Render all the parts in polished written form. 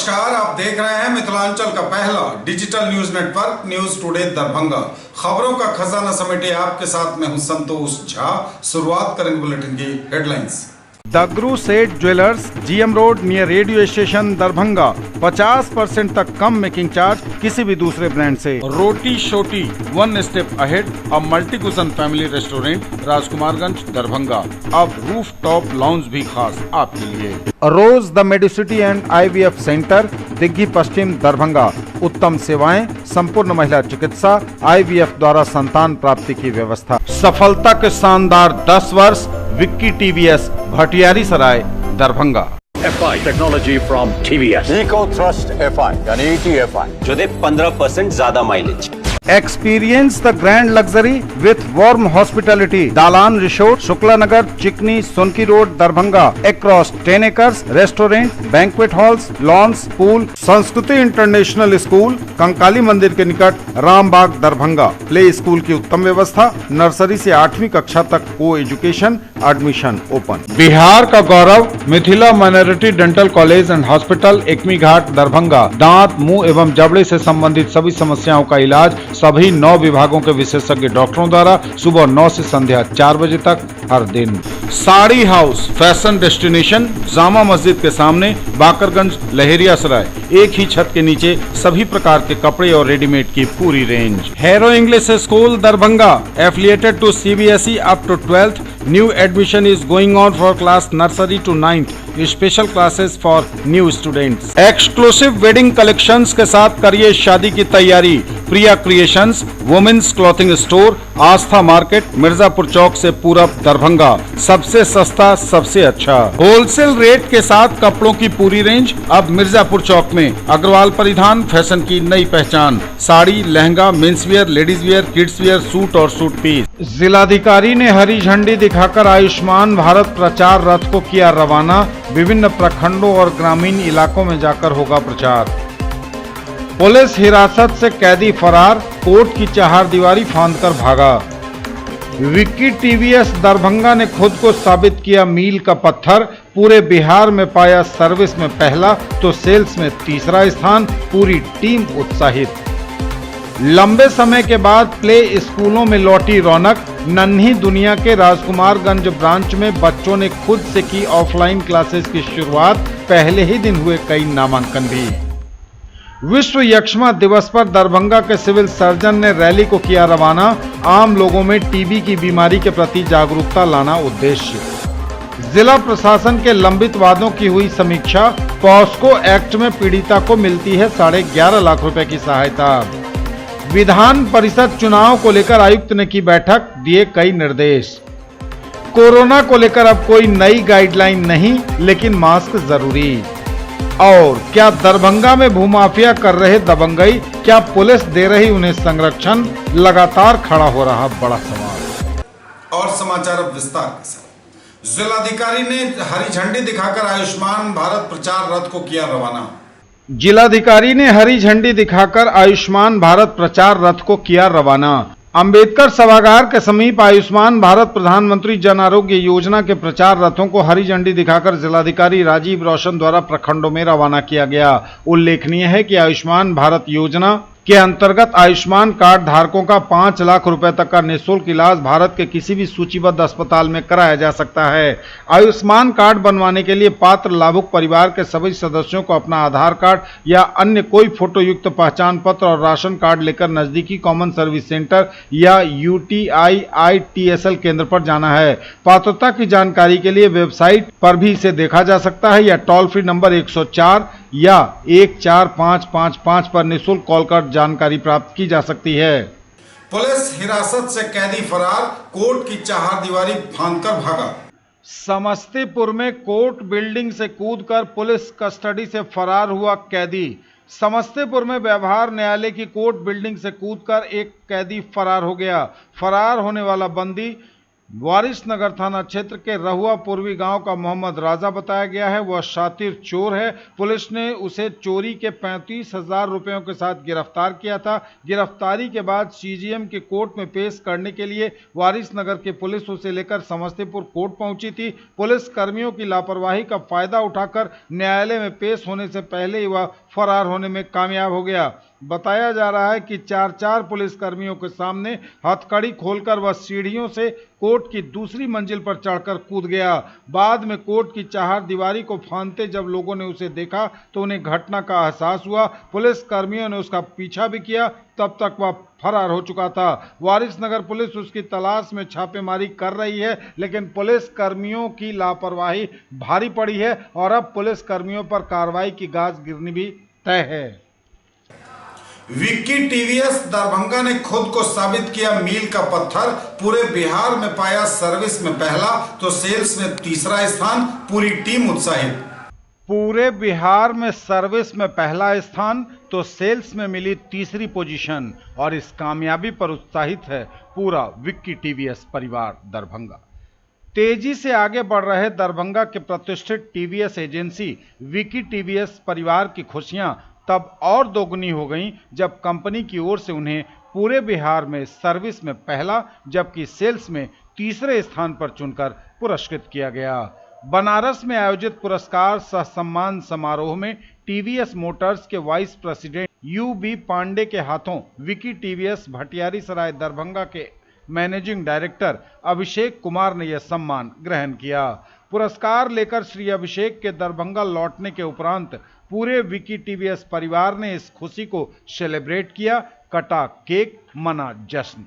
नमस्कार, आप देख रहे हैं मिथिलांचल का पहला digital news network news today Darbhanga. खबरों का खजाना समेटे आपके साथ मैं हूं संतोष झा। शुरुआत करेंगे बुलेटिन की हेडलाइंस। द ग्रू सेठ jewellers, GM road near radio station Darbhanga. 50% तक कम मेकिंग चार्ज किसी भी दूसरे ब्रांड से। Roti Shoti one step ahead, a multi cuisine family restaurant, Rajkumarganj Darbhanga. अब रूफ टॉप लाउंज भी खास आपके लिए। Rose the medicity and IVF centre, Digghi Paschim Darbhanga. उत्तम सेवाएं, संपूर्ण महिला चिकित्सा, IVF द्वारा संतान प्राप्ति की व्यवस्था। सफलता के शानदार 10 वर्ष। Vicky TVS, Bhatiyari Sarai Darbhanga. FI technology from TVS, eco thrust FI यानी ETFI जो दे 15% ज्यादा mileage. Experience the grand luxury with warm hospitality. Dalan Resort, Shukla Nagar, Chikni, Sonki Road, Darbhanga. Across 10 acres, restaurant, banquet halls, lawns, pool. संस्कृति international school, Kankali मंदिर के निकट, Rambagh, Darbhanga. Play school की उत्तम व्यवस्था, नर्सरी से 8वीं कक्षा तक को एजुकेशन, एडमिशन ओपन। बिहार का गौरव, Mithila minority dental college and hospital, Ekmi Ghat, Darbhanga. दांत, मुंह एवं जबड़े से संबंधित सभी समस्याओं का इलाज सभी 9 विभागों के विशेषज्ञ डॉक्टरों द्वारा सुबह 9 से संध्या 4 बजे तक हर दिन। Sari house fashion destination, Jama Masjid के सामने, बाकरगंज, लहेरियासराय। एक ही छत के नीचे सभी प्रकार के कपड़े और रेडीमेड की पूरी range. Harrow English school Darbhanga, affiliated to CBSE up to 12th। New admission is going on for class nursery to 9th। Special classes for new students. Exclusive wedding collections के साथ करिए शादी की तैयारी। Priya creations, women's clothing store, Aastha market, Mirzapur Chowk से पूरब दरभंगा। सबसे सस्ता, सबसे अच्छा होलसेल रेट के साथ कपड़ों की पूरी रेंज अब मिर्जापुर चौक में। अग्रवाल परिधान, फैशन की नई पहचान। Sari, lehenga, men's wear, ladies wear, kids wear, suit और सूट पीस। जिलाधिकारी ने हरी झंडी दिखाकर आयुष्मान भारत प्रचार रथ को किया रवाना। विभिन्न प्रखंडों और ग्रामीण इलाकों में जाकर होगा प्रचार। पुलिस हिरासत से कैदी फरार, कोर्ट की चहारदीवारी फांदकर भागा। विक्की TVS दरभंगा ने खुद को साबित किया मील का पत्थर। पूरे बिहार में पाया सर्विस में पहला तो सेल्स में तीसरा स्थान। पूरी टीम उत्साहित। लंबे समय के बाद प्ले स्कूलों में लौटी रौनक। नन्ही दुनिया के राजकुमारगंज ब्रांच में बच्चों ने खुद से की ऑफलाइन क्लासेस की शुरुआत। पहले ही दिन हुए कई नामांकन भी। विश्व यक्ष्मा दिवस पर दरभंगा के सिविल सर्जन ने रैली को किया रवाना। आम लोगों में टीबी की बीमारी के प्रति जागरूकता लाना उद्देश्य। जिला प्रशासन के लंबित वादों की हुई समीक्षा। पॉस्को एक्ट में पीड़िता को मिलती है 11.5 लाख रुपए की सहायता। विधान परिषद चुनाव को लेकर आयुक्त ने की बैठक, दिए कई निर्देश। कोरोना को लेकर अब कोई नई गाइडलाइन नहीं, लेकिन मास्क जरूरी। और क्या दरभंगा में भूमाफिया कर रहे दबंगई, क्या पुलिस दे रही उन्हें संरक्षण? लगातार खड़ा हो रहा बड़ा सवाल। और समाचार अब विस्तार के साथ। जिलाधिकारी ने हरी झंडी दिखाकर आयुष्मान भारत प्रचार रथ को किया रवाना। जिलाधिकारी ने हरी झंडी दिखाकर आयुष्मान भारत प्रचार रथ को किया रवाना। अंबेडकर सभागार के समीप आयुष्मान भारत प्रधानमंत्री जन आरोग्य योजना के प्रचार रथों को हरी झंडी दिखाकर जिलाधिकारी राजीव रोशन द्वारा प्रखंडों में रवाना किया गया। उल्लेखनीय है कि आयुष्मान भारत योजना के अंतर्गत आयुष्मान कार्ड धारकों का 5 लाख रुपए तक का निःशुल्क इलाज भारत के किसी भी सूचीबद्ध अस्पताल में कराया जा सकता है। आयुष्मान कार्ड बनवाने के लिए पात्र लाभुक परिवार के सभी सदस्यों को अपना आधार कार्ड या अन्य कोई फोटो युक्त पहचान पत्र और राशन कार्ड लेकर नजदीकी कॉमन सर्विस सेंटर या UTI ITSL केंद्र पर जाना है। पात्रता की जानकारी के लिए वेबसाइट पर भी इसे देखा जा सकता है या टोल फ्री नंबर 104 या 14555 पर निःशुल्क कॉल कर जानकारी प्राप्त की जा सकती है। पुलिस हिरासत से कैदी फरार, कोर्ट की चहारदीवारी फांदकर भागा। समस्तीपुर में कोर्ट बिल्डिंग से कूदकर पुलिस कस्टडी से फरार हुआ कैदी। समस्तीपुर में व्यवहार न्यायालय की कोर्ट बिल्डिंग से कूदकर एक कैदी फरार हो गया। फरार होने वाला बंदी वारिसनगर थाना क्षेत्र के रहुआ पूर्वी गांव का मोहम्मद राजा बताया गया है। वह शातिर चोर है। पुलिस ने उसे चोरी के 35,000 रुपयों के साथ गिरफ्तार किया था। गिरफ्तारी के बाद सीजीएम के कोर्ट में पेश करने के लिए वारिसनगर की पुलिस उसे लेकर समस्तीपुर कोर्ट पहुंची थी। पुलिस कर्मियों की लापरवाही का फायदा उठाकर न्यायालय में पेश होने से पहले ही वह फरार होने में कामयाब हो गया। बताया जा रहा है कि चार पुलिस कर्मियों के सामने हथकड़ी खोलकर वह सीढ़ियों से कोर्ट की दूसरी मंजिल पर चढ़कर कूद गया। बाद में कोर्ट की चहारदीवारी को फांदते जब लोगों ने उसे देखा तो उन्हें घटना का एहसास हुआ। पुलिस कर्मियों ने उसका पीछा भी किया, तब तक वह फरार हो चुका था। वारिसनगर पुलिस उसकी तलाश में छापेमारी कर रही है, लेकिन पुलिस कर्मियों की लापरवाही भारी पड़ी है और अब पुलिस कर्मियों पर कार्रवाई की गाज गिरनी भी तय है। विक्की टीवीएस दरभंगा ने खुद को साबित किया मील का पत्थर। पूरे बिहार में पाया सर्विस में पहला तो सेल्स में तीसरा स्थान। पूरी टीम उत्साहित। पूरे बिहार में सर्विस में पहला स्थान तो सेल्स में मिली तीसरी पोजीशन और इस कामयाबी पर उत्साहित है पूरा विक्की टीवीएस परिवार दरभंगा। तेजी से आगे बढ़ रहे दरभंगा के प्रतिष्ठित टीवीएस एजेंसी विक्की टीवीएस परिवार की खुशियां तब और दोगुनी हो गईं जब कंपनी की ओर से उन्हें पूरे बिहार में सर्विस में पहला जबकि सेल्स में तीसरे स्थान पर चुनकर पुरस्कृत किया गया। बनारस में आयोजित पुरस्कार सह सम्मान समारोह में टीवीएस मोटर्स के वाइस प्रेसिडेंट यूबी पांडे के हाथों विक्की टीवीएस भटियारी सराय दरभंगा के मैनेजिंग डायरेक्टर अभिषेक कुमार ने यह सम्मान ग्रहण किया। पुरस्कार लेकर श्री अभिषेक के दरभंगा लौटने के उपरांत पूरे विक्की टीवीएस परिवार ने इस खुशी को सेलिब्रेट किया। कटा केक, मना जश्न।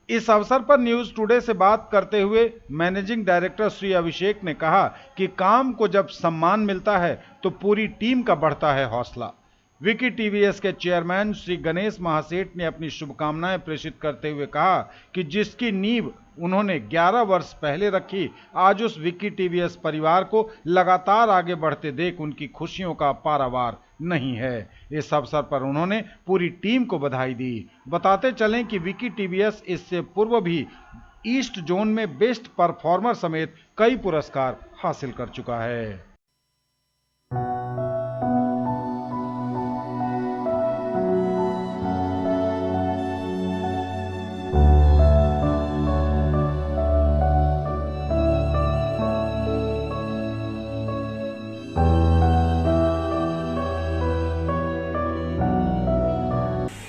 इस अवसर पर न्यूज टुडे से बात करते हुए मैनेजिंग डायरेक्टर श्री अभिषेक ने कहा कि काम को जब सम्मान मिलता है तो पूरी टीम का बढ़ता है हौसला। विक्की टीवीएस के चेयरमैन श्री गणेश महासेठ ने अपनी शुभकामनाएं प्रेषित करते हुए कहा कि जिसकी नींव उन्होंने 11 वर्ष पहले रखी, आज उस विक्की टीवीएस परिवार को लगातार आगे बढ़ते देख उनकी खुशियों का पारावार नहीं है। इस अवसर पर उन्होंने पूरी टीम को बधाई दी। बताते चलें कि विक्की टीवीएस इससे पूर्व भी ईस्ट जोन में बेस्ट परफॉर्मर समेत कई पुरस्कार हासिल कर चुका है।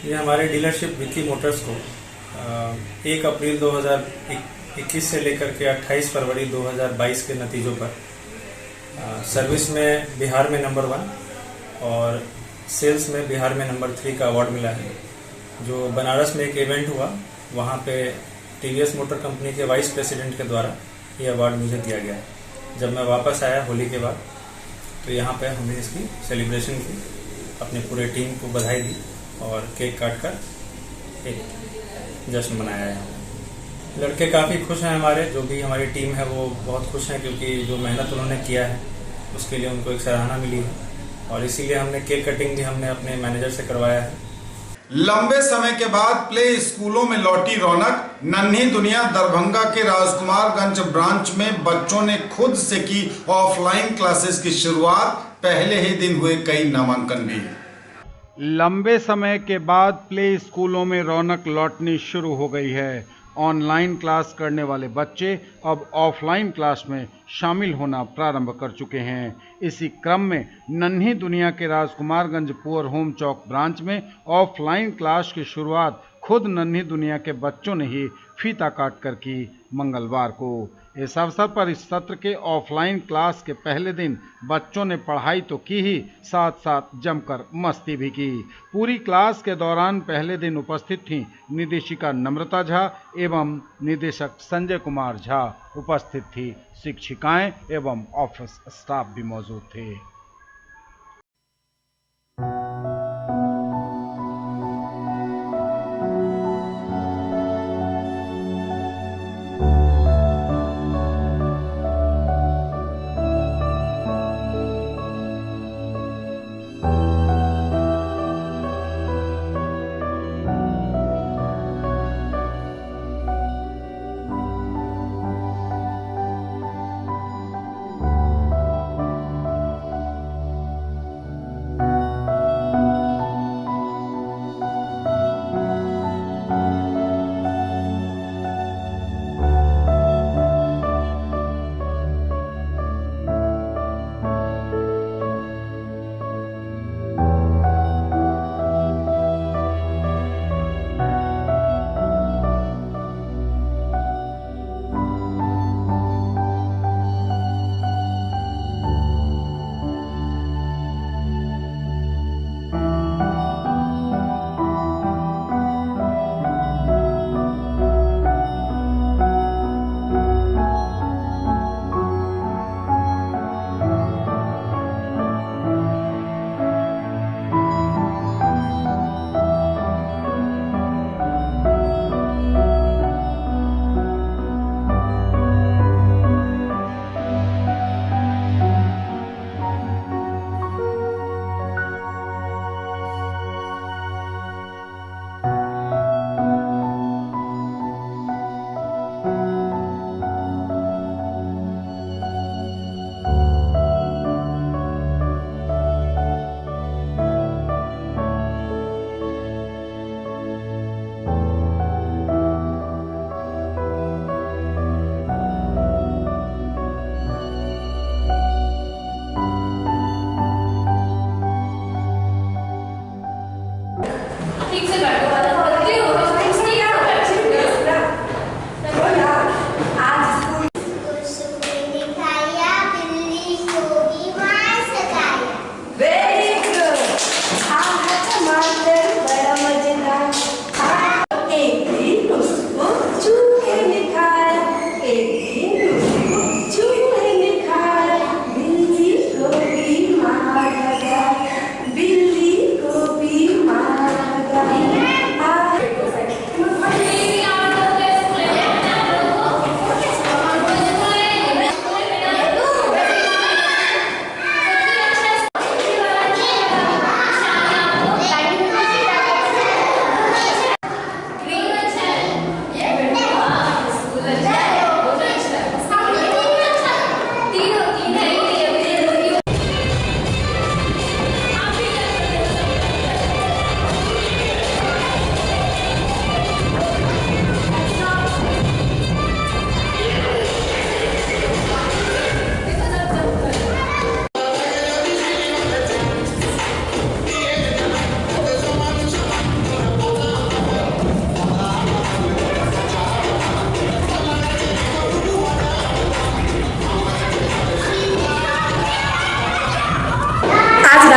ये हमारे डीलरशिप विक्की मोटर्स को 1 अप्रैल 2021 से लेकर के 28 फरवरी 2022 के नतीजों पर सर्विस में बिहार में नंबर 1 और सेल्स में बिहार में नंबर 3 का अवार्ड मिला है। जो बनारस में एक इवेंट हुआ, वहाँ पे टीवीएस मोटर कंपनी के वाइस प्रेसिडेंट के द्वारा ये अवार्ड मुझे दिया गया। जब मैं वापस आया होली के बाद तो यहाँ पे हमने इसकी सेलिब्रेशन की, अपने पूरे टीम को बधाई दी और केक काट कर एक जश्न मनाया है। लड़के काफ़ी खुश हैं हमारे, जो भी हमारी टीम है वो बहुत खुश हैं क्योंकि जो मेहनत उन्होंने किया है उसके लिए उनको एक सराहना मिली है और इसीलिए हमने केक कटिंग भी हमने अपने मैनेजर से करवाया है। लंबे समय के बाद प्ले स्कूलों में लौटी रौनक। नन्ही दुनिया दरभंगा के राजकुमारगंज ब्रांच में बच्चों ने खुद से की ऑफलाइन क्लासेस की शुरुआत। पहले ही दिन हुए कई नामांकन भी। लंबे समय के बाद प्ले स्कूलों में रौनक लौटनी शुरू हो गई है। ऑनलाइन क्लास करने वाले बच्चे अब ऑफलाइन क्लास में शामिल होना प्रारंभ कर चुके हैं। इसी क्रम में नन्ही दुनिया के राजकुमारगंज पुअर होम चौक ब्रांच में ऑफलाइन क्लास की शुरुआत खुद नन्ही दुनिया के बच्चों ने ही फीता काट कर की मंगलवार को। इस अवसर पर इस सत्र के ऑफलाइन क्लास के पहले दिन बच्चों ने पढ़ाई तो की ही, साथ साथ जमकर मस्ती भी की। पूरी क्लास के दौरान पहले दिन उपस्थित थीं निदेशिका नम्रता झा एवं निदेशक संजय कुमार झा। उपस्थित थी शिक्षिकाएं एवं ऑफिस स्टाफ भी मौजूद थे।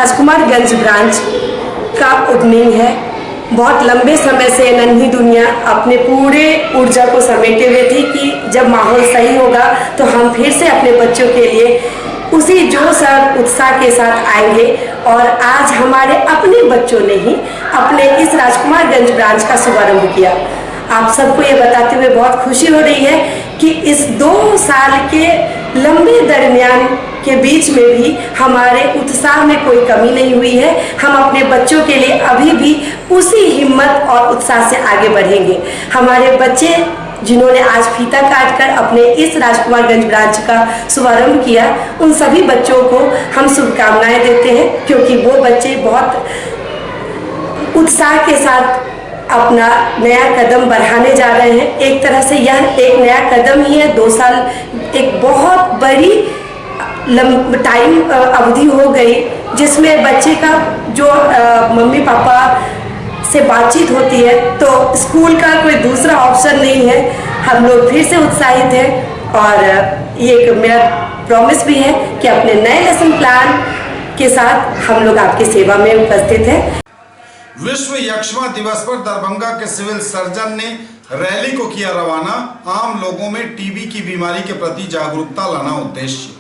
राजकुमारगंज ब्रांच का ओपनिंग है। बहुत लंबे समय से नन्ही दुनिया अपने पूरे ऊर्जा को समेटे हुए थी कि जब माहौल सही होगा तो हम फिर से अपने बच्चों के लिए उसी जोश और उत्साह के साथ आएंगे। और आज हमारे अपने बच्चों ने ही अपने इस राजकुमारगंज ब्रांच का शुभारंभ किया। आप सबको ये बताते हुए बहुत खुशी हो रही है कि इस 2 साल के लंबे दरमियान के बीच में भी हमारे उत्साह में कोई कमी नहीं हुई है। हम अपने बच्चों के लिए अभी भी उसी हिम्मत और उत्साह से आगे बढ़ेंगे। हमारे बच्चे जिन्होंने आज फीता काटकर अपने इस राजकुमारगंज ब्रांच का शुभारंभ किया, उन सभी बच्चों को हम शुभकामनाएं देते हैं, क्योंकि वो बच्चे बहुत उत्साह के साथ अपना नया कदम बढ़ाने जा रहे हैं। एक तरह से यह एक नया कदम ही है। 2 साल एक बहुत बड़ी टाइम अवधि हो गई, जिसमें बच्चे का जो मम्मी पापा से बातचीत होती है, तो स्कूल का कोई दूसरा ऑप्शन नहीं है। हम लोग फिर से उत्साहित हैं और ये एक मेरा प्रॉमिस भी है कि अपने नए लेसन प्लान के साथ हम लोग आपकी सेवा में उपस्थित हैं। विश्व यक्ष्मा दिवस पर दरभंगा के सिविल सर्जन ने रैली को किया रवाना। आम लोगों में टीबी की बीमारी के प्रति जागरूकता लाना उद्देश्य।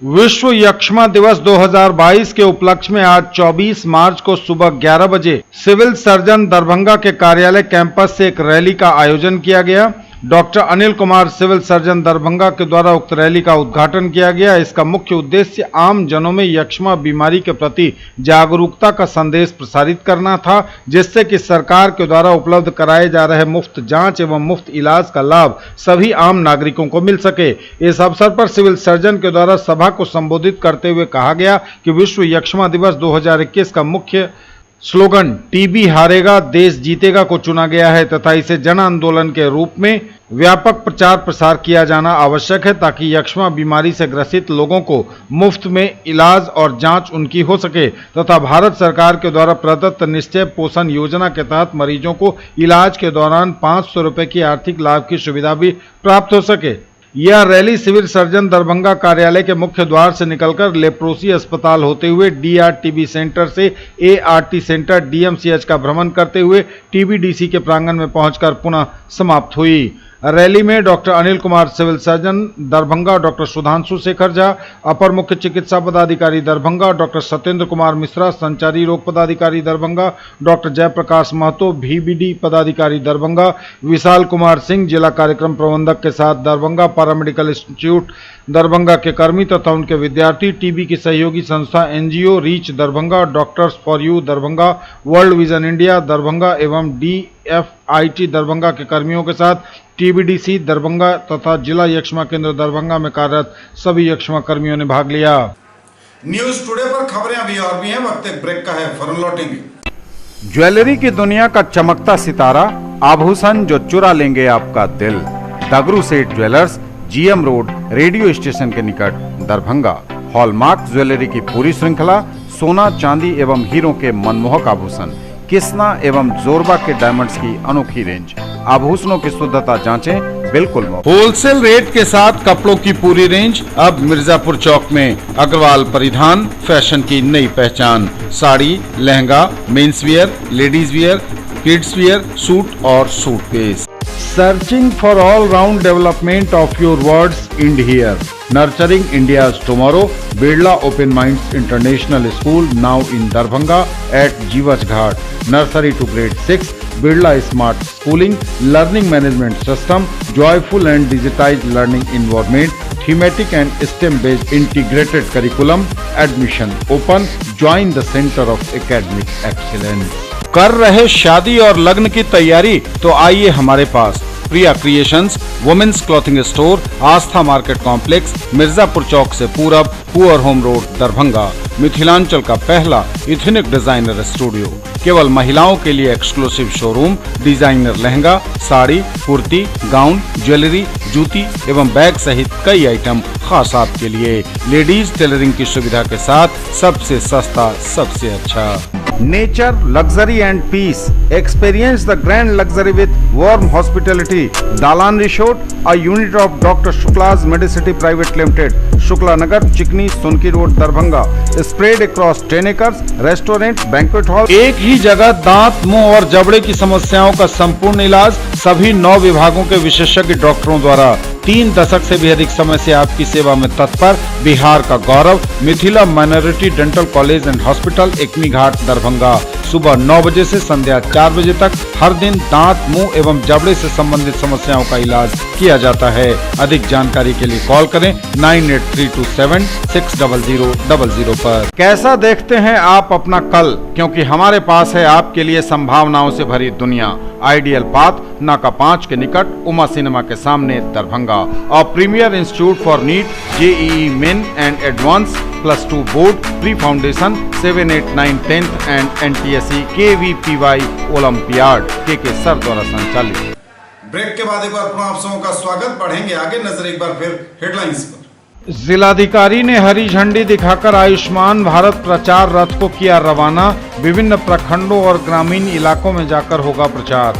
विश्व यक्ष्मा दिवस 2022 के उपलक्ष्य में आज 24 मार्च को सुबह 11 बजे सिविल सर्जन दरभंगा के कार्यालय कैंपस से एक रैली का आयोजन किया गया। Doctor Anil Kumar civil surgeon Darbhanga के द्वारा उक्त रैली का उद्घाटन किया गया। इसका मुख्य उद्देश्य आम जनों में यक्ष्मा बीमारी के प्रति जागरूकता का संदेश प्रसारित करना था, जिससे कि सरकार के द्वारा उपलब्ध कराए जा रहे मुफ्त जांच एवं मुफ्त इलाज का लाभ सभी आम नागरिकों को मिल सके। इस अवसर पर सिविल सर्जन के द्वारा सभा को संबोधित करते हुए कहा गया कि विश्व यक्ष्मा दिवस 2021 का मुख्य स्लोगन टीबी हारेगा देश जीतेगा को चुना गया है तथा इसे जन आंदोलन के रूप में व्यापक प्रचार प्रसार किया जाना आवश्यक है, ताकि यक्ष्मा बीमारी से ग्रसित लोगों को मुफ्त में इलाज और जांच उनकी हो सके तथा भारत सरकार के द्वारा प्रदत्त निश्चय पोषण योजना के तहत मरीजों को इलाज के दौरान 500 रुपए की आर्थिक लाभ की सुविधा भी प्राप्त हो सके। यह रैली सिविल सर्जन दरभंगा कार्यालय के मुख्य द्वार से निकलकर लेप्रोसी अस्पताल होते हुए डीआरटीबी सेंटर से एआरटी सेंटर डीएमसीएच का भ्रमण करते हुए टीबीडीसी के प्रांगण में पहुंचकर पुनः समाप्त हुई। रैली में doctor Anil Kumar civil surgeon Darbhanga, doctor Sudhanshu Shekhar Jha अपर मुख्य चिकित्सा पदाधिकारी दरभंगा, डॉक्टर सत्येंद्र कुमार मिश्रा संचारी रोग पदाधिकारी दरभंगा, डॉक्टर जयप्रकाश महतो भीबीडी पदाधिकारी दरभंगा, विशाल कुमार सिंह जिला कार्यक्रम प्रबंधक के साथ दरभंगा पैरामेडिकल इंस्टीट्यूट दरभंगा के कर्मी तथा उनके विद्यार्थी, टीबी की सहयोगी संस्था NGO reach Darbhanga, doctors for you Darbhanga, world vision India Darbhanga एवं डीएफआईटी दरभंगा के कर्मियों के साथ टीबीडीसी दरभंगा तथा जिला यक्ष्मा केंद्र दरभंगा में कार्यरत सभी यक्ष्मा कर्मियों ने भाग लिया। न्यूज टुडे पर खबरें अभी और भी हैं, वक्त एक ब्रेक का है, फौरन लौटेंगे। ज्वेलरी की दुनिया का चमकता सितारा, आभूषण जो चुरा लेंगे आपका दिल। दगरू सेठ jewellers, GM road, radio station के निकट, दरभंगा। हॉलमार्क ज्वेलरी की पूरी श्रृंखला, सोना चांदी एवं हीरों के मनमोहक आभूषण, किस्ना एवं जोरबा के डायमंड्स की अनोखी रेंज, आभूषणों की शुद्धता जांचें बिल्कुल मुफ्त। होलसेल रेट के साथ कपड़ों की पूरी रेंज अब मिर्जापुर चौक में। अग्रवाल परिधान, फैशन की नई पहचान। Sari, lehenga, men's wear, ladies wear, kids wear, suit और suitcase. Searching for all-round development of your words end here. Nurturing India's tomorrow. Birla Open Minds International School now in Darbhanga at Jiwaj Ghat. Nursery to grade 6. Birla Smart Schooling. Learning Management System. Joyful and digitized learning environment. Thematic and STEM-based integrated curriculum. Admission open. Join the Center of Academic Excellence. कर रहे शादी और लग्न की तैयारी तो आइए हमारे पास। प्रिया creations, women's clothing store, Aastha market complex, Mirzapur Chowk से पूरब, poor home road, Darbhanga. Mithilanchal का पहला इथनिक डिजाइनर स्टूडियो। केवल महिलाओं के लिए exclusive showroom. Designer lehenga, sari, kurti, gown, jewellery, जूती एवं बैग सहित कई आइटम खास आपके लिए। लेडीज टेलरिंग की सुविधा के साथ सबसे सस्ता, सबसे अच्छा। Nature, luxury and peace. Experience the grand luxury with warm hospitality. Dalan Resort, a unit of Dr. Shukla's Medicity Private Limited, Shukla Nagar, Chikni, Sonki Road, Darbhanga. Spread across 10 acres, restaurant, banquet hall. एक ही जगह दांत, मुंह और जबड़े की समस्याओं का संपूर्ण इलाज सभी 9 विभागों के विशेषज्ञ डॉक्टरों द्वारा। 3 दशक से भी अधिक समय से आपकी सेवा में तत्पर बिहार का गौरव Mithila minority dental college and hospital, Ekmi Ghat, Darbhanga. सुबह 9 बजे से संध्या 4 बजे तक हर दिन दांत, मुंह एवं जबड़े से संबंधित समस्याओं का इलाज किया जाता है। अधिक जानकारी के लिए कॉल करें 9832760000 पर। कैसा देखते हैं आप अपना कल, क्योंकि हमारे पास है आपके लिए संभावनाओं से भरी दुनिया। आइडियल पाथ, नाका 5 के निकट, उमा सिनेमा के सामने, दरभंगा। और premier institute for NEET, JEE Main and advance, +2 board, pre foundation, 7, 8, 9, 10th and NTSC KVPY olympiad के सर द्वारा संचालित। ब्रेक के बाद एक बार पुनः आप सबों का स्वागत। बढ़ेंगे आगे, नजर एक बार फिर हेडलाइंस पर। जिलाधिकारी ने हरी झंडी दिखाकर आयुष्मान भारत प्रचार रथ को किया रवाना। विभिन्न प्रखंडों और ग्रामीण इलाकों में जाकर होगा प्रचार।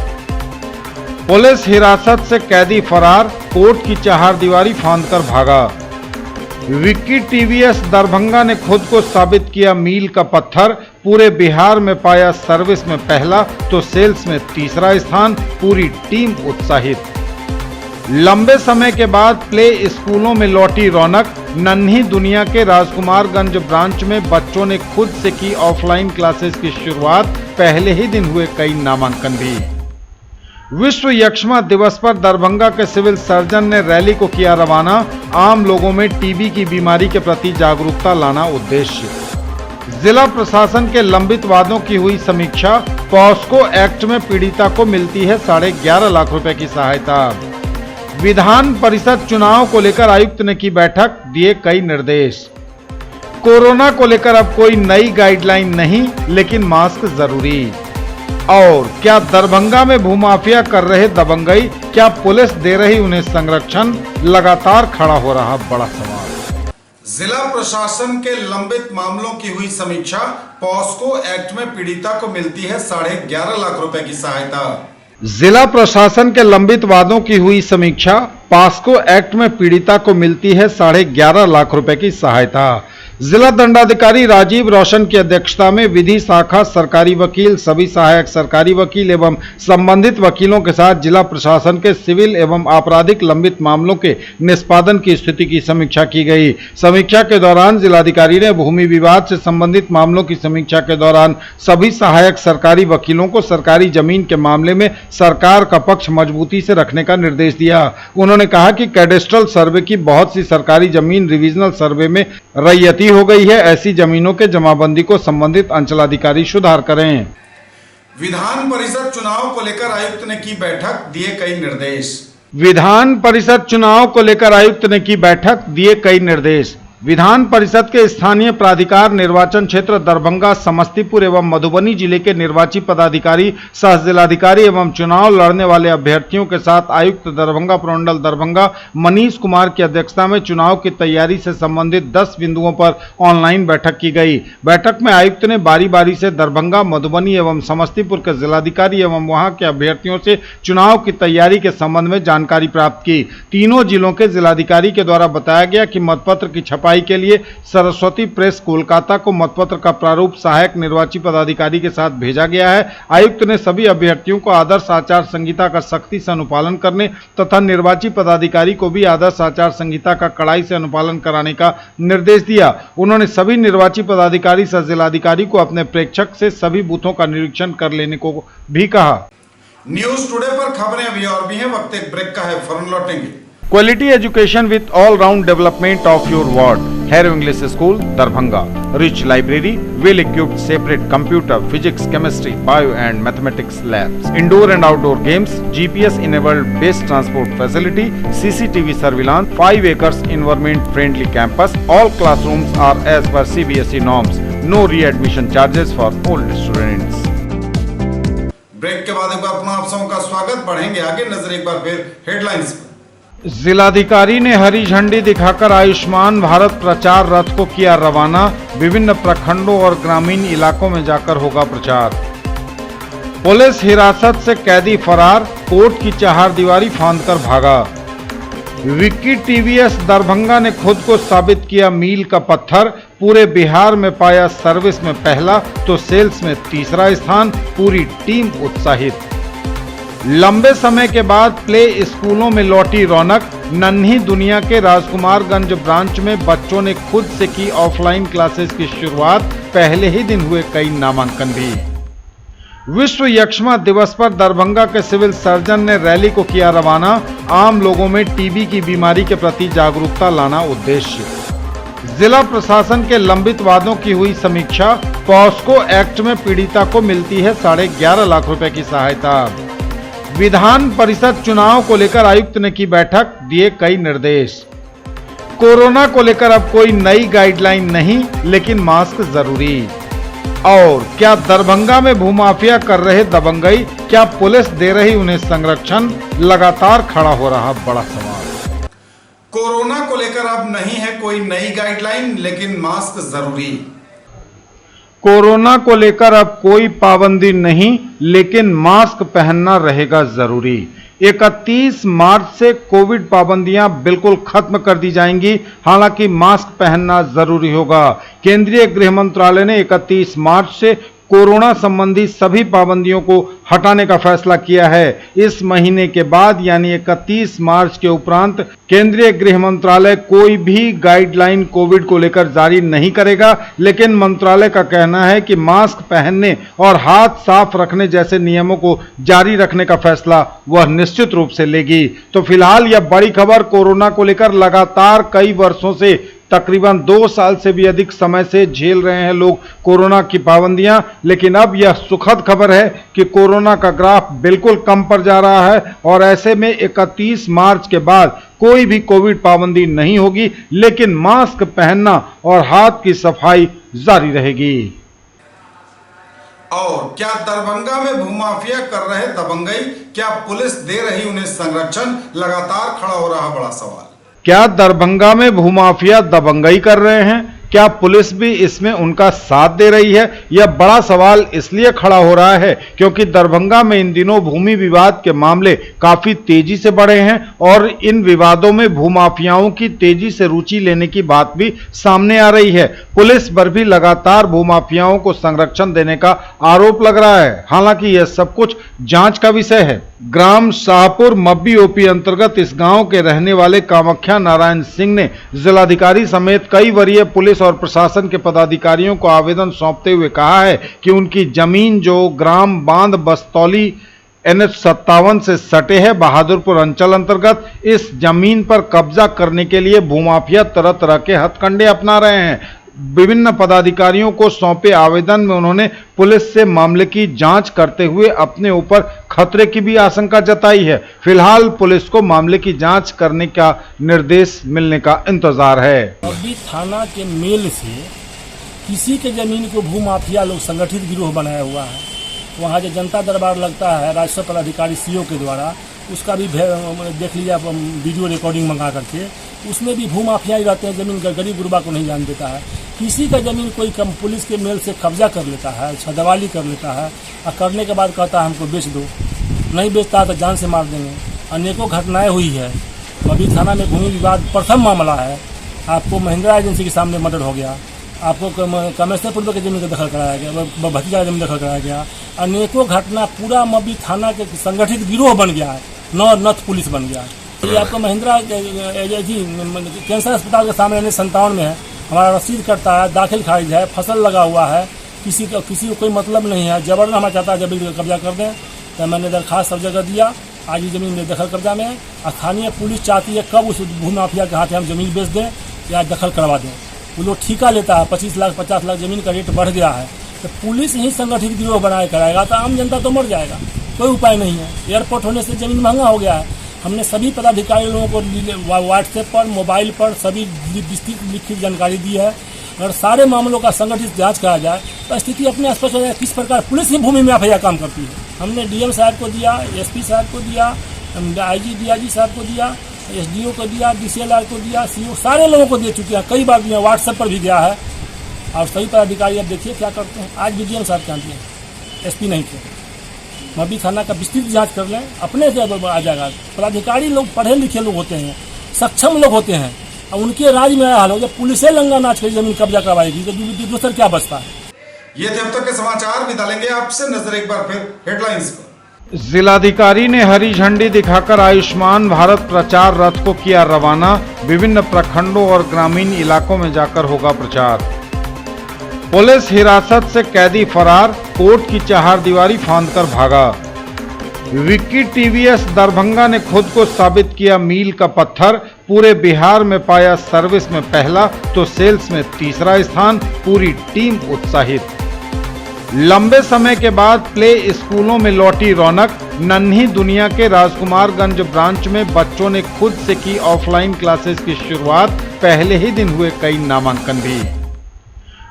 पुलिस हिरासत से कैदी फरार, कोर्ट की चहारदीवारी फांदकर भागा। विक्की टीवीएस दरभंगा ने खुद को साबित किया मील का पत्थर। पूरे बिहार में पाया सर्विस में पहला तो सेल्स में तीसरा स्थान। पूरी टीम उत्साहित। लंबे समय के बाद प्ले स्कूलों में लौटी रौनक। नन्ही दुनिया के राजकुमारगंज ब्रांच में बच्चों ने खुद से की ऑफलाइन क्लासेस की शुरुआत। पहले ही दिन हुए कई नामांकन भी। विश्व यक्ष्मा दिवस पर दरभंगा के सिविल सर्जन ने रैली को किया रवाना। आम लोगों में टीबी की बीमारी के प्रति जागरूकता लाना उद्देश्य। जिला प्रशासन के लंबित वादों की हुई समीक्षा। पॉस्को एक्ट में पीड़िता को मिलती है 11.5 लाख रुपए की सहायता। विधान परिषद चुनाव को लेकर आयुक्त ने की बैठक, दिए कई निर्देश। कोरोना को लेकर अब कोई नई गाइडलाइन नहीं, लेकिन मास्क जरूरी। और क्या दरभंगा में भूमाफिया कर रहे दबंगई, क्या पुलिस दे रही उन्हें संरक्षण? लगातार खड़ा हो रहा बड़ा सवाल। जिला प्रशासन के लंबित मामलों की हुई समीक्षा। पॉस्को एक्ट में पीड़िता को मिलती है 11.5 लाख रुपए की सहायता। जिला प्रशासन के लंबित वादों की हुई समीक्षा। पॉस्को एक्ट में पीड़िता को मिलती है 11.5 लाख रुपए की सहायता। जिला दंडाधिकारी राजीव रोशन की अध्यक्षता में विधि शाखा, सरकारी वकील, सभी सहायक सरकारी वकील एवं संबंधित वकीलों के साथ जिला प्रशासन के सिविल एवं आपराधिक लंबित मामलों के निष्पादन की स्थिति की समीक्षा की गई। समीक्षा के दौरान जिलाधिकारी ने भूमि विवाद से संबंधित मामलों की समीक्षा के दौरान सभी सहायक सरकारी वकीलों को सरकारी जमीन के मामले में सरकार का पक्ष मजबूती से रखने का निर्देश दिया। उन्होंने कहा कि कैडेस्ट्रल सर्वे की बहुत सी सरकारी जमीन रिविजनल सर्वे में रैयती हो गई है। ऐसी जमीनों के जमाबंदी को संबंधित अंचलाधिकारी सुधार करें। विधान परिषद चुनाव को लेकर आयुक्त ने की बैठक, दिए कई निर्देश। विधान परिषद चुनाव को लेकर आयुक्त ने की बैठक, दिए कई निर्देश। विधान परिषद के स्थानीय प्राधिकार निर्वाचन क्षेत्र दरभंगा, समस्तीपुर एवं मधुबनी जिले के निर्वाची पदाधिकारी, सह जिलाधिकारी एवं चुनाव लड़ने वाले अभ्यर्थियों के साथ आयुक्त दरभंगा प्रमंडल दरभंगा मनीष कुमार की अध्यक्षता में चुनाव की तैयारी से संबंधित 10 बिंदुओं पर ऑनलाइन बैठक की गई। बैठक में आयुक्त ने बारी बारी से दरभंगा, मधुबनी एवं समस्तीपुर के जिलाधिकारी एवं वहां के अभ्यर्थियों से चुनाव की तैयारी के संबंध में जानकारी प्राप्त की। तीनों जिलों के जिलाधिकारी के द्वारा बताया गया कि मतपत्र की छपाई के लिए सरस्वती प्रेस कोलकाता को मतपत्र का प्रारूप सहायक निर्वाची पदाधिकारी के साथ भेजा गया है। आयुक्त ने सभी अभ्यर्थियों को आदर्श आचार संहिता का सख्ती से अनुपालन करने तथा निर्वाची पदाधिकारी को भी आदर्श आचार संहिता का कड़ाई से अनुपालन कराने का निर्देश दिया। उन्होंने सभी निर्वाची पदाधिकारी सह जिलाधिकारी को अपने प्रेक्षक से सभी बूथों का निरीक्षण कर लेने को भी कहा। न्यूज टुडे पर खबरें अभी और भी हैं, वक्त एक ब्रेक का है, फौरन लौटेंगे। Quality education with all-round development of your ward. Harrow English School, Darbhanga. Rich library, well-equipped separate computer, physics, chemistry, bio and mathematics labs. Indoor and outdoor games, GPS-enabled base transport facility, CCTV surveillance, 5 acres environment-friendly campus. All classrooms are as per CBSE norms. No readmission charges for old students. Break के बाद एक बार पुनः आप सबों का स्वागत। बढ़ेंगे आगे, नजर एक बार फिर हेडलाइंस पर। जिलाधिकारी ने हरी झंडी दिखाकर आयुष्मान भारत प्रचार रथ को किया रवाना। विभिन्न प्रखंडों और ग्रामीण इलाकों में जाकर होगा प्रचार। पुलिस हिरासत से कैदी फरार, कोर्ट की चहारदीवारी फांदकर भागा। विक्की टीवीएस दरभंगा ने खुद को साबित किया मील का पत्थर। पूरे बिहार में पाया सर्विस में पहला तो सेल्स में तीसरा स्थान। पूरी टीम उत्साहित। लंबे समय के बाद प्ले स्कूलों में लौटी रौनक। नन्ही दुनिया के राजकुमारगंज ब्रांच में बच्चों ने खुद से की ऑफलाइन क्लासेस की शुरुआत। पहले ही दिन हुए कई नामांकन भी। विश्व यक्ष्मा दिवस पर दरभंगा के सिविल सर्जन ने रैली को किया रवाना। आम लोगों में टीबी की बीमारी के प्रति जागरूकता लाना उद्देश्य। जिला प्रशासन के लंबित वादों की हुई समीक्षा। पॉस्को एक्ट में पीड़िता को मिलती है 11.5 लाख रुपए की सहायता। विधान परिषद चुनाव को लेकर आयुक्त ने की बैठक, दिए कई निर्देश। कोरोना को लेकर अब कोई नई गाइडलाइन नहीं, लेकिन मास्क जरूरी। और क्या दरभंगा में भूमाफिया कर रहे दबंगई, क्या पुलिस दे रही उन्हें संरक्षण? लगातार खड़ा हो रहा बड़ा सवाल। कोरोना को लेकर अब नहीं है कोई नई गाइडलाइन, लेकिन मास्क जरूरी। कोरोना को लेकर अब कोई पाबंदी नहीं, लेकिन मास्क पहनना रहेगा जरूरी। 31 मार्च से कोविड पाबंदियां बिल्कुल खत्म कर दी जाएंगी। हालांकि मास्क पहनना जरूरी होगा। केंद्रीय गृह मंत्रालय ने 31 मार्च से कोरोना संबंधी सभी पाबंदियों को हटाने का फैसला किया है। इस महीने के बाद यानी 31 मार्च के उपरांत केंद्रीय गृह मंत्रालय कोई भी गाइडलाइन कोविड को लेकर जारी नहीं करेगा, लेकिन मंत्रालय का कहना है कि मास्क पहनने और हाथ साफ रखने जैसे नियमों को जारी रखने का फैसला वह निश्चित रूप से लेगी। तो फिलहाल यह बड़ी खबर। कोरोना को लेकर लगातार कई वर्षों से, तकरीबन 2 साल से भी अधिक समय से झेल रहे हैं लोग कोरोना की पाबंदियां, लेकिन अब यह सुखद खबर है कि कोरोना का ग्राफ बिल्कुल कम पर जा रहा है और ऐसे में 31 मार्च के बाद कोई भी कोविड पाबंदी नहीं होगी, लेकिन मास्क पहनना और हाथ की सफाई जारी रहेगी। और क्या दरभंगा में भूमाफिया कर रहे दबंगई, क्या पुलिस दे रही उन्हें संरक्षण? लगातार खड़ा हो रहा बड़ा सवाल। क्या दरभंगा में भूमाफिया दबंगई कर रहे हैं? क्या पुलिस भी इसमें उनका साथ दे रही है? यह बड़ा सवाल इसलिए खड़ा हो रहा है क्योंकि दरभंगा में इन दिनों भूमि विवाद के मामले काफी तेजी से बढ़े हैं और इन विवादों में भूमाफियाओं की तेजी से रुचि लेने की बात भी सामने आ रही है। पुलिस पर भी लगातार भूमाफियाओं को संरक्षण देने का आरोप लग रहा है। हालांकि यह सब कुछ जांच का विषय है। ग्राम शाहपुर मब्बी ओपी अंतर्गत इस गांव के रहने वाले कामाख्या नारायण सिंह ने जिलाधिकारी समेत कई वरीय पुलिस और प्रशासन के पदाधिकारियों को आवेदन सौंपते हुए कहा है कि उनकी जमीन जो ग्राम बांध बस्तौली NH57 से सटे है बहादुरपुर अंचल अंतर्गत, इस जमीन पर कब्जा करने के लिए भूमाफिया तरह तरह के हथकंडे अपना रहे हैं। विभिन्न पदाधिकारियों को सौंपे आवेदन में उन्होंने पुलिस से मामले की जांच करते हुए अपने ऊपर खतरे की भी आशंका जताई है। फिलहाल पुलिस को मामले की जांच करने का निर्देश मिलने का इंतजार है। अभी थाना के मेल से किसी के जमीन को भूमाफिया लोग संगठित गिरोह बनाया हुआ है। वहाँ जो जनता दरबार लगता है राजस्व पदाधिकारी CO के द्वारा, उसका भी देख लीजिए वीडियो रिकॉर्डिंग मंगा करके, उसमें भी भूमाफिया ही रहते हैं। जमीन गरीब गुरबा को नहीं जान देता है। किसी का जमीन कोई कम पुलिस के मेल से कब्जा कर लेता है, छदवाली कर लेता है और करने के बाद कहता है हमको बेच दो। नहीं बेचता है तो जान से मार देंगे। अनेकों घटनाएं हुई है। अभी थाना में भूमि विवाद प्रथम मामला है। आपको महिंद्रा एजेंसी के सामने मर्डर हो गया, आपको कमेश्वरपुर के जमीन का दखल कराया गया, भतीजा का जमीन दखल कराया गया। अनेकों घटना, पूरा मब्बी थाना के संगठित गिरोह बन गया है, नथ पुलिस बन गया है। ये आपको महिंद्रा एजेंसी कैंसर अस्पताल के सामने 57 में है, हमारा रसीद करता है, दाखिल खारिज है, फसल लगा हुआ है, किसी को कोई मतलब नहीं है। जबरन हमारा चाहता है जमीन का कब्जा कर दें, तो मैंने दरखास्त सब जगह दिया। आज ये जमीन में दखल कब्जा में है। स्थानीय पुलिस चाहती है कब उस भूमाफिया के हाथ हम जमीन बेच दें या दखल करवा दें। वो लोग ठेका लेता है, 25 लाख 50 लाख जमीन का रेट बढ़ गया है। तो पुलिस ही संगठित गिरोह बनाए कराएगा तो आम जनता तो मर जाएगा, कोई उपाय नहीं है। एयरपोर्ट होने से जमीन महंगा हो गया है। हमने सभी पदाधिकारी लोगों को व्हाट्सएप पर, मोबाइल पर सभी विस्तृत लिखित जानकारी दी है। अगर सारे मामलों का संगठित जांच करा जाए तो स्थिति अपने स्पष्ट हो जाए किस प्रकार पुलिस ही भूमि माफिया काम करती है। हमने DM साहब को दिया, SP साहब को दिया, IG DIG साहब को दिया एसडीओ को दिया, डीसीएलआर को दिया, सीओ सारे लोगों को दे चुके हैं, कई बार दिया, व्हाट्सएप पर भी गया है। और सभी पदाधिकारी अब देखिए क्या करते हैं। आज डीजीएम साहब क्या दिए, एसपी नहीं थे। मब्बी थाना का विस्तृत जांच कर लें, अपने से आ जाएगा। पदाधिकारी लोग पढ़े लिखे लोग होते हैं, सक्षम लोग होते हैं, और उनके राज्य में हाल हो गया, पुलिस लंगा नाच कर जमीन कब्जा करवाएगी तो दूसरा क्या बचता है। ये थे अब तक के समाचार। विदा लेंगे आपसे, नजर एक बार फिर हेडलाइंस पर। जिलाधिकारी ने हरी झंडी दिखाकर आयुष्मान भारत प्रचार रथ को किया रवाना। विभिन्न प्रखंडों और ग्रामीण इलाकों में जाकर होगा प्रचार। पुलिस हिरासत से कैदी फरार, कोर्ट की चहारदीवारी फांदकर भागा। विक्की टीवीएस दरभंगा ने खुद को साबित किया मील का पत्थर। पूरे बिहार में पाया सर्विस में पहला तो सेल्स में तीसरा स्थान। पूरी टीम उत्साहित। लंबे समय के बाद प्ले स्कूलों में लौटी रौनक। नन्ही दुनिया के राजकुमारगंज ब्रांच में बच्चों ने खुद से की ऑफलाइन क्लासेस की शुरुआत। पहले ही दिन हुए कई नामांकन भी।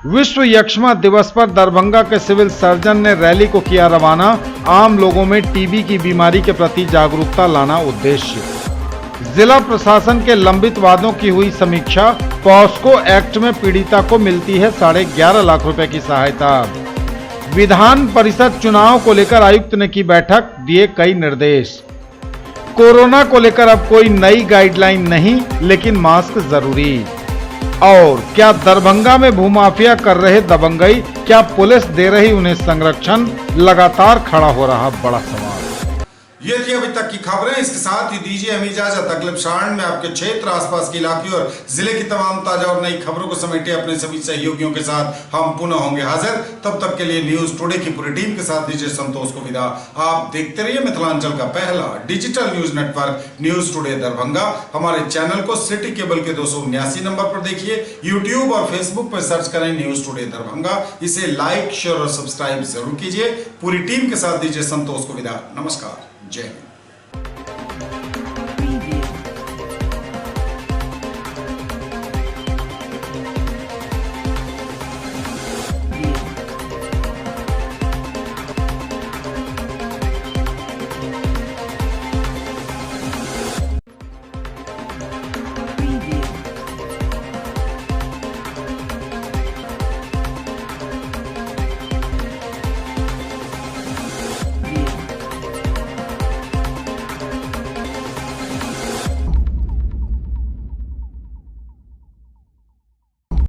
विश्व यक्ष्मा दिवस पर दरभंगा के सिविल सर्जन ने रैली को किया रवाना। आम लोगों में टीबी की बीमारी के प्रति जागरूकता लाना उद्देश्य। जिला प्रशासन के लंबित वादों की हुई समीक्षा। पॉस्को एक्ट में पीड़िता को मिलती है 11.5 लाख रुपए की सहायता। विधान परिषद चुनाव को लेकर आयुक्त ने की बैठक, दिए कई निर्देश। कोरोना को लेकर अब कोई नई गाइडलाइन नहीं, लेकिन मास्क जरूरी। और क्या दरभंगा में भूमाफिया कर रहे दबंगई, क्या पुलिस दे रही उन्हें संरक्षण? लगातार खड़ा हो रहा बड़ा सवाल। ये थी अभी तक की खबरें। इसके साथ ही दीजिए हमें इजाजत। अगले क्षण में आपके क्षेत्र, आसपास के इलाके और जिले की तमाम ताजा और नई खबरों को समेटे अपने सभी सहयोगियों के साथ हम पुनः होंगे हाजिर। तब तक के लिए न्यूज टुडे की पूरी टीम के साथ दीजिए संतोष को विदा। आप देखते रहिए मिथिलांचल का पहला digital news network news today Darbhanga. हमारे चैनल को सिटी केबल के 279 नंबर पर देखिए। यूट्यूब और फेसबुक पर सर्च करें न्यूज टुडे दरभंगा। इसे लाइक, शेयर और सब्सक्राइब जरूर कीजिए। पूरी टीम के साथ दीजिए संतोष को विदा। नमस्कार, जय हिंद।